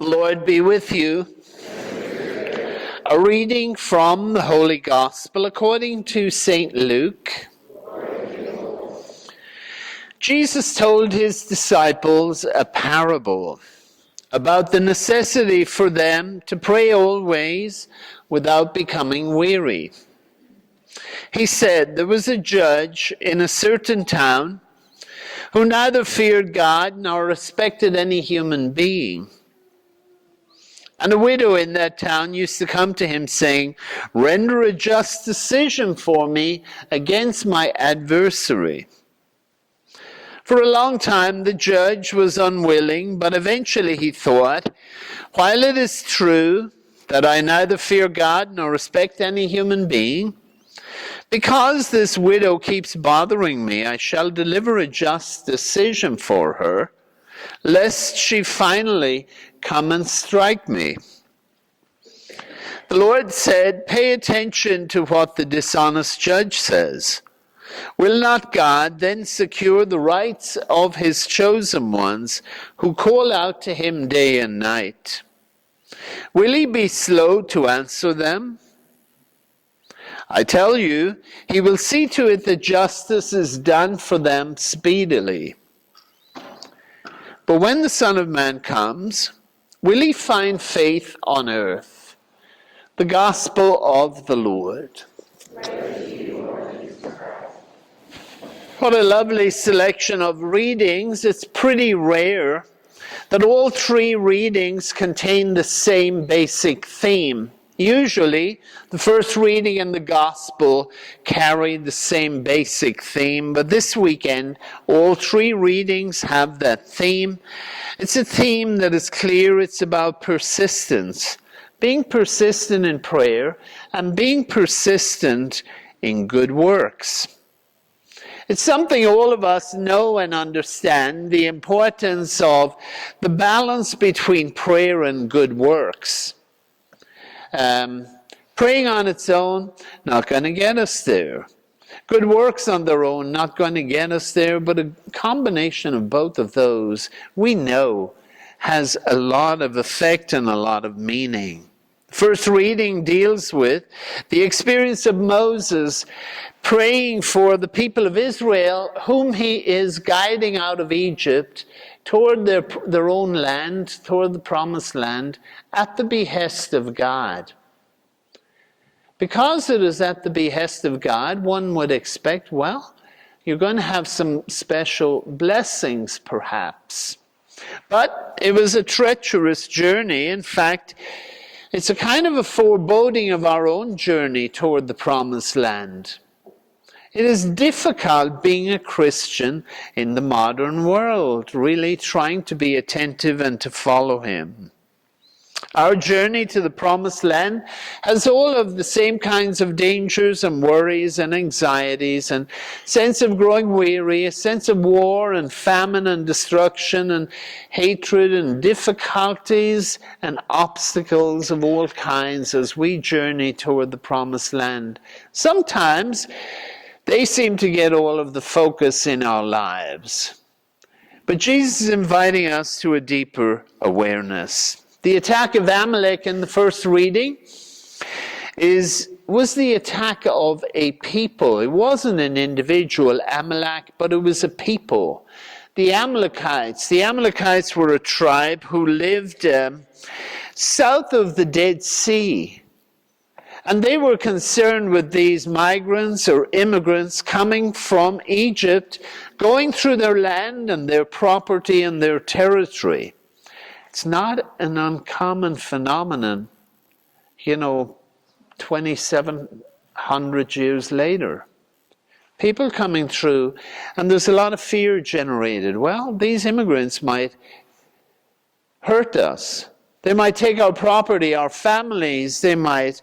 Lord be with you. A reading from the Holy Gospel according to St. Luke. Jesus told his disciples a parable about the necessity for them to pray always without becoming weary. He said there was a judge in a certain town who neither feared God nor respected any human being. And a widow in that town used to come to him saying, "Render a just decision for me against my adversary." For a long time the judge was unwilling, but eventually he thought, "While it is true that I neither fear God nor respect any human being, because this widow keeps bothering me, I shall deliver a just decision for her, lest she finally come and strike me." The Lord said, "Pay attention to what the dishonest judge says. Will not God then secure the rights of his chosen ones who call out to him day and night? Will he be slow to answer them? I tell you, he will see to it that justice is done for them speedily. But when the Son of Man comes, will he find faith on earth?" The Gospel of the Lord. What a lovely selection of readings. It's pretty rare that all three readings contain the same basic theme. Usually, the first reading and the Gospel carry the same basic theme, but this weekend, all three readings have that theme. It's a theme that is clear. It's about persistence. Being persistent in prayer and being persistent in good works. It's something all of us know and understand, the importance of the balance between prayer and good works. Praying on its own, not going to get us there. Good works on their own, not going to get us there, but a combination of both of those, we know, has a lot of effect and a lot of meaning. First reading deals with the experience of Moses praying for the people of Israel, whom he is guiding out of Egypt toward their own land, toward the promised land, at the behest of God. Because it is at the behest of God, one would expect, well, you're going to have some special blessings, perhaps. But it was a treacherous journey. In fact, it's a kind of a foreboding of our own journey toward the promised land. It is difficult being a Christian in the modern world, really trying to be attentive and to follow him. Our journey to the promised land has all of the same kinds of dangers and worries and anxieties and sense of growing weary, a sense of war and famine and destruction and hatred and difficulties and obstacles of all kinds as we journey toward the promised land. Sometimes they seem to get all of the focus in our lives. But Jesus is inviting us to a deeper awareness. The attack of Amalek in the first reading was the attack of a people. It wasn't an individual, Amalek, but it was a people. The Amalekites were a tribe who lived south of the Dead Sea. And they were concerned with these migrants or immigrants coming from Egypt, going through their land and their property and their territory. It's not an uncommon phenomenon, 2,700 years later. People coming through, and there's a lot of fear generated. Well, these immigrants might hurt us. They might take our property, our families. They might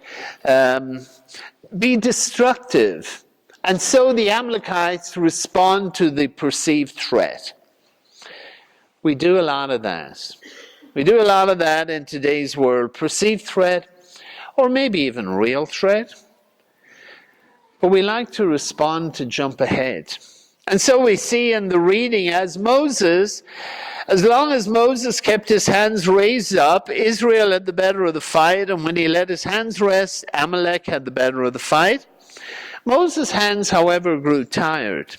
be destructive. And so the Amalekites respond to the perceived threat. We do a lot of that. We do a lot of that in today's world. Perceived threat, or maybe even real threat. But we like to respond to jump ahead. And so we see in the reading as long as Moses kept his hands raised up, Israel had the better of the fight. And when he let his hands rest, Amalek had the better of the fight. Moses' hands, however, grew tired.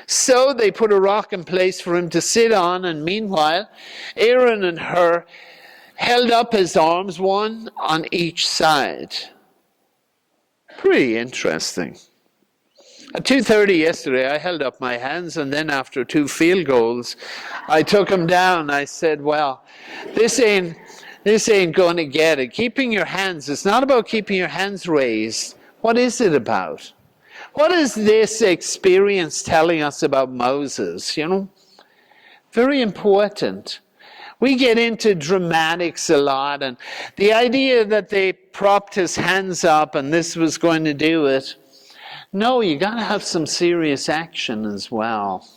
So they put a rock in place for him to sit on. And meanwhile, Aaron and Hur held up his arms, one on each side. Pretty interesting. At 2:30 yesterday, I held up my hands, and then after 2 field goals, I took them down. I said, well, this ain't going to get it. Keeping your hands, it's not about keeping your hands raised. What is it about? What is this experience telling us about Moses? Very important. We get into dramatics a lot, and the idea that they propped his hands up and this was going to do it. No, you got to have some serious action as well.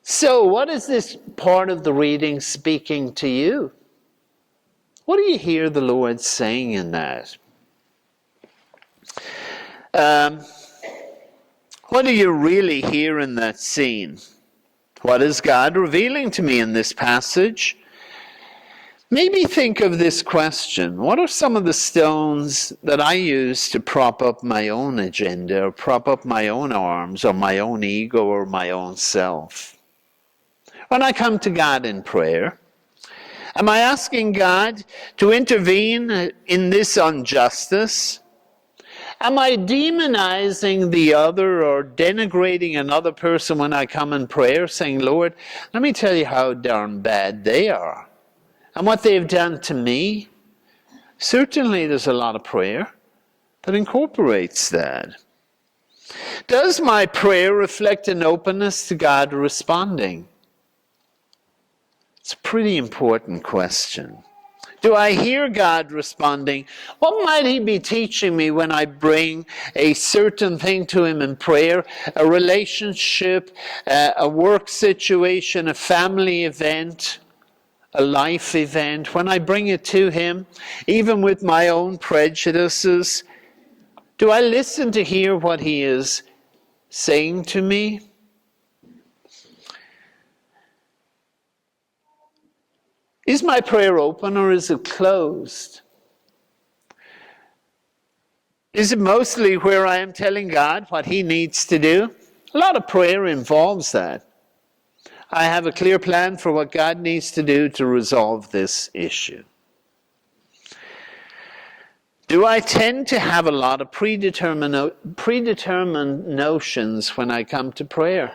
So, what is this part of the reading speaking to you? What do you hear the Lord saying in that? What do you really hear in that scene? What is God revealing to me in this passage? Maybe think of this question. What are some of the stones that I use to prop up my own agenda, or prop up my own arms, or my own ego, or my own self? When I come to God in prayer, am I asking God to intervene in this injustice? Am I demonizing the other or denigrating another person when I come in prayer, saying, Lord, let me tell you how darn bad they are and what they've done to me? Certainly there's a lot of prayer that incorporates that. Does my prayer reflect an openness to God responding? It's a pretty important question. Do I hear God responding? What might he be teaching me when I bring a certain thing to him in prayer? A relationship, a work situation, a family event, a life event. When I bring it to him, even with my own prejudices, do I listen to hear what he is saying to me? Is my prayer open or is it closed? Is it mostly where I am telling God what he needs to do? A lot of prayer involves that. I have a clear plan for what God needs to do to resolve this issue. Do I tend to have a lot of predetermined notions when I come to prayer?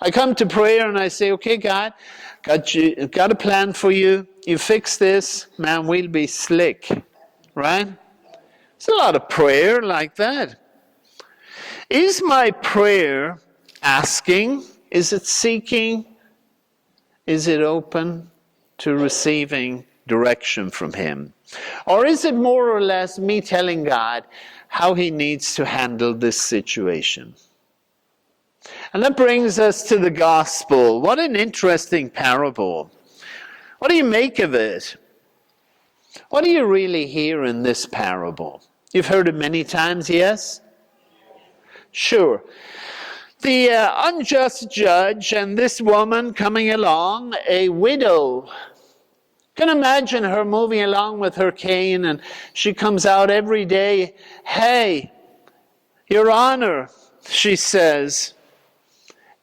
I come to prayer and I say, okay, God, got a plan for you. You fix this, man, we'll be slick. Right? It's a lot of prayer like that. Is my prayer asking? Is it seeking? Is it open to receiving direction from him? Or is it more or less me telling God how he needs to handle this situation? And that brings us to the gospel. What an interesting parable. What do you make of it? What do you really hear in this parable? You've heard it many times, yes? Sure. The unjust judge and this woman coming along, a widow. You can imagine her moving along with her cane, and she comes out every day. Hey, Your Honor, she says,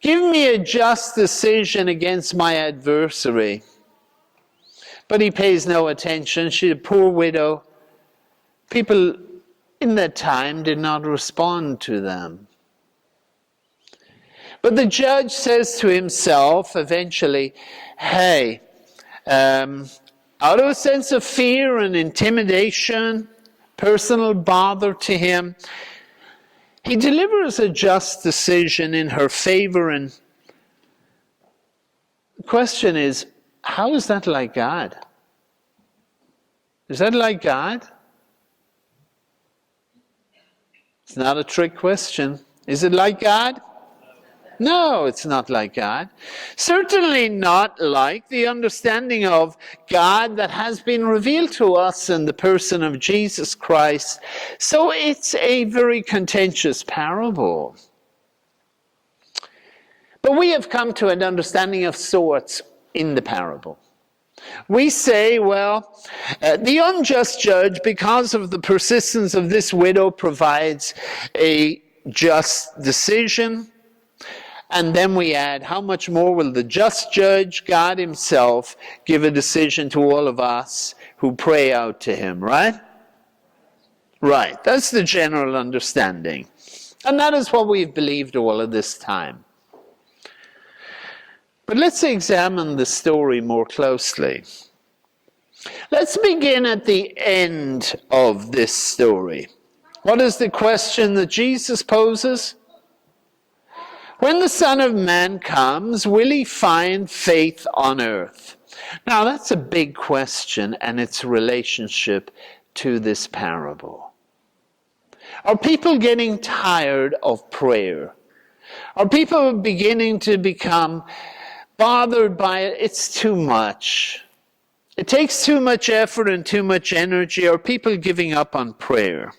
give me a just decision against my adversary. But he pays no attention. She's a poor widow. People in that time did not respond to them. But the judge says to himself eventually, hey, out of a sense of fear and intimidation, personal bother to him, he delivers a just decision in her favor. And the question is, how is that like God? Is that like God? It's not a trick question. Is it like God? No, it's not like God. Certainly not like the understanding of God that has been revealed to us in the person of Jesus Christ. So it's a very contentious parable. But we have come to an understanding of sorts in the parable. We say, well, the unjust judge, because of the persistence of this widow, provides a just decision. And then we add, how much more will the just judge, God himself, give a decision to all of us who pray out to him, right? Right, that's the general understanding. And that is what we've believed all of this time. But let's examine the story more closely. Let's begin at the end of this story. What is the question that Jesus poses? When the Son of Man comes, will he find faith on earth? Now that's a big question, and its relationship to this parable. Are people getting tired of prayer? Are people beginning to become bothered by it? It's too much. It takes too much effort and too much energy. Are people giving up on prayer?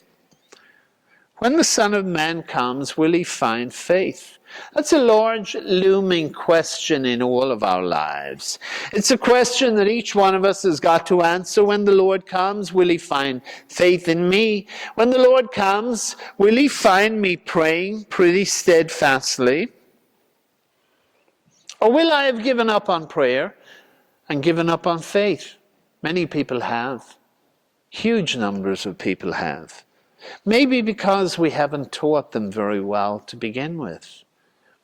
When the Son of Man comes, will he find faith? That's a large, looming question in all of our lives. It's a question that each one of us has got to answer. When the Lord comes, will he find faith in me? When the Lord comes, will he find me praying pretty steadfastly? Or will I have given up on prayer and given up on faith? Many people have. Huge numbers of people have. Maybe because we haven't taught them very well to begin with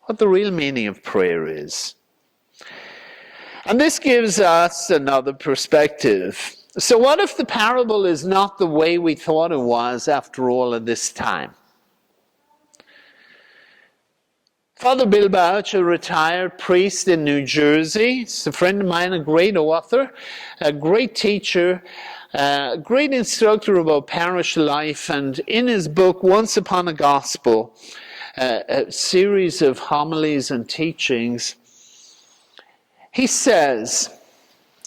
what the real meaning of prayer is. And this gives us another perspective. So what if the parable is not the way we thought it was after all of this time? Father Bill Bouch, a retired priest in New Jersey, he's a friend of mine, a great author, a great teacher, a great instructor about parish life, and in his book, Once Upon a Gospel, a series of homilies and teachings, he says,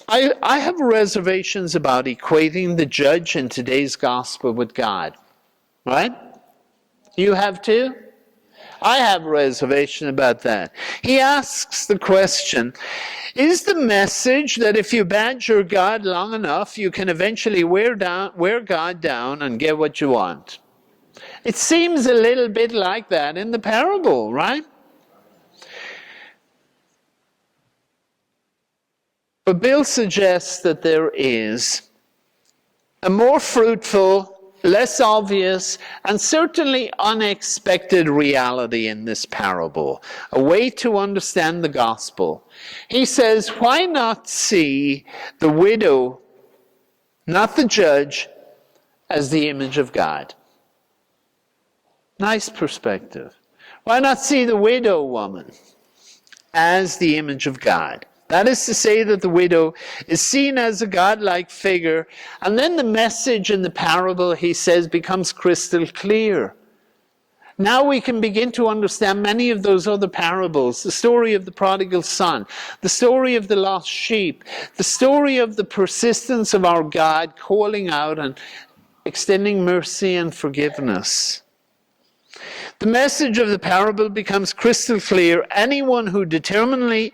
I have reservations about equating the judge in today's gospel with God. Right? You have too? I have a reservation about that. He asks the question, is the message that if you badger God long enough, you can eventually wear God down and get what you want? It seems a little bit like that in the parable, right? But Bill suggests that there is a more fruitful, less obvious, and certainly unexpected reality in this parable, a way to understand the gospel. He says, why not see the widow, not the judge, as the image of God? Nice perspective. Why not see the widow woman as the image of God? That is to say that the widow is seen as a godlike figure, and then the message in the parable, he says, becomes crystal clear. Now we can begin to understand many of those other parables, the story of the prodigal son, the story of the lost sheep, the story of the persistence of our God calling out and extending mercy and forgiveness. The message of the parable becomes crystal clear. Anyone who determinedly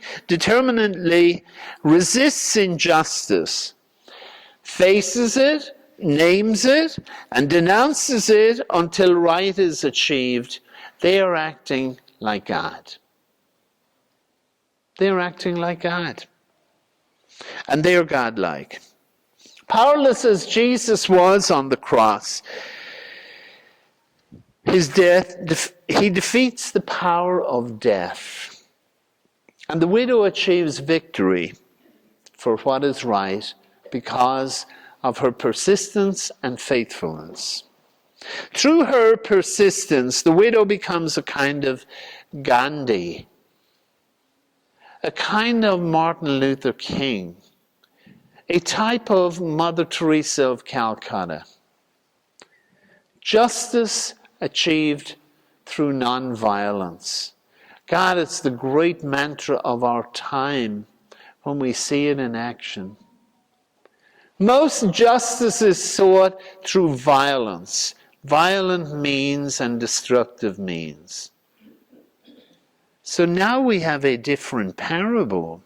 resists injustice, faces it, names it, and denounces it until right is achieved, they are acting like God. They are acting like God. And they are godlike. Powerless as Jesus was on the cross, his death, he defeats the power of death. And the widow achieves victory for what is right because of her persistence and faithfulness. Through her persistence, the widow becomes a kind of Gandhi, a kind of Martin Luther King, a type of Mother Teresa of Calcutta. Justice achieved through non-violence. God, it's the great mantra of our time when we see it in action. Most justice is sought through violence, violent means and destructive means. So now we have a different parable.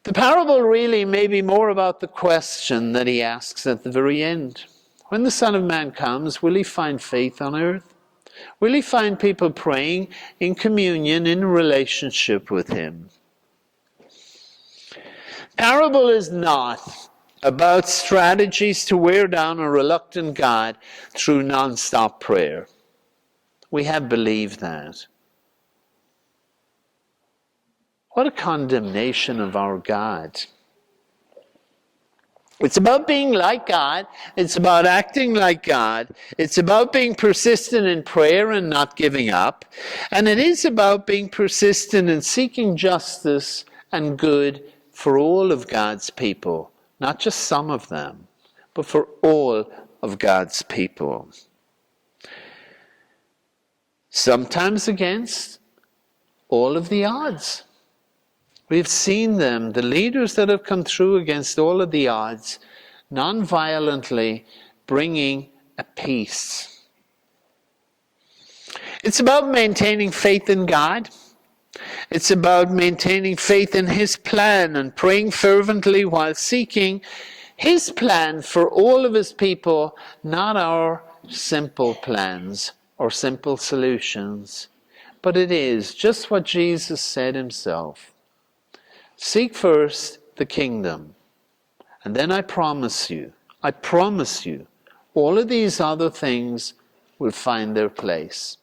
The parable really may be more about the question that he asks at the very end. When the Son of Man comes, will he find faith on earth? Will he find people praying in communion, in relationship with him? Parable is not about strategies to wear down a reluctant God through non-stop prayer. We have believed that. What a condemnation of our God. It's about being like God. It's about acting like God. It's about being persistent in prayer and not giving up. And it is about being persistent in seeking justice and good for all of God's people. Not just some of them, but for all of God's people. Sometimes against all of the odds. We've seen them, the leaders that have come through against all of the odds, non-violently bringing a peace. It's about maintaining faith in God. It's about maintaining faith in His plan and praying fervently while seeking His plan for all of His people, not our simple plans or simple solutions. But it is just what Jesus said Himself. Seek first the kingdom, and then I promise you, all of these other things will find their place.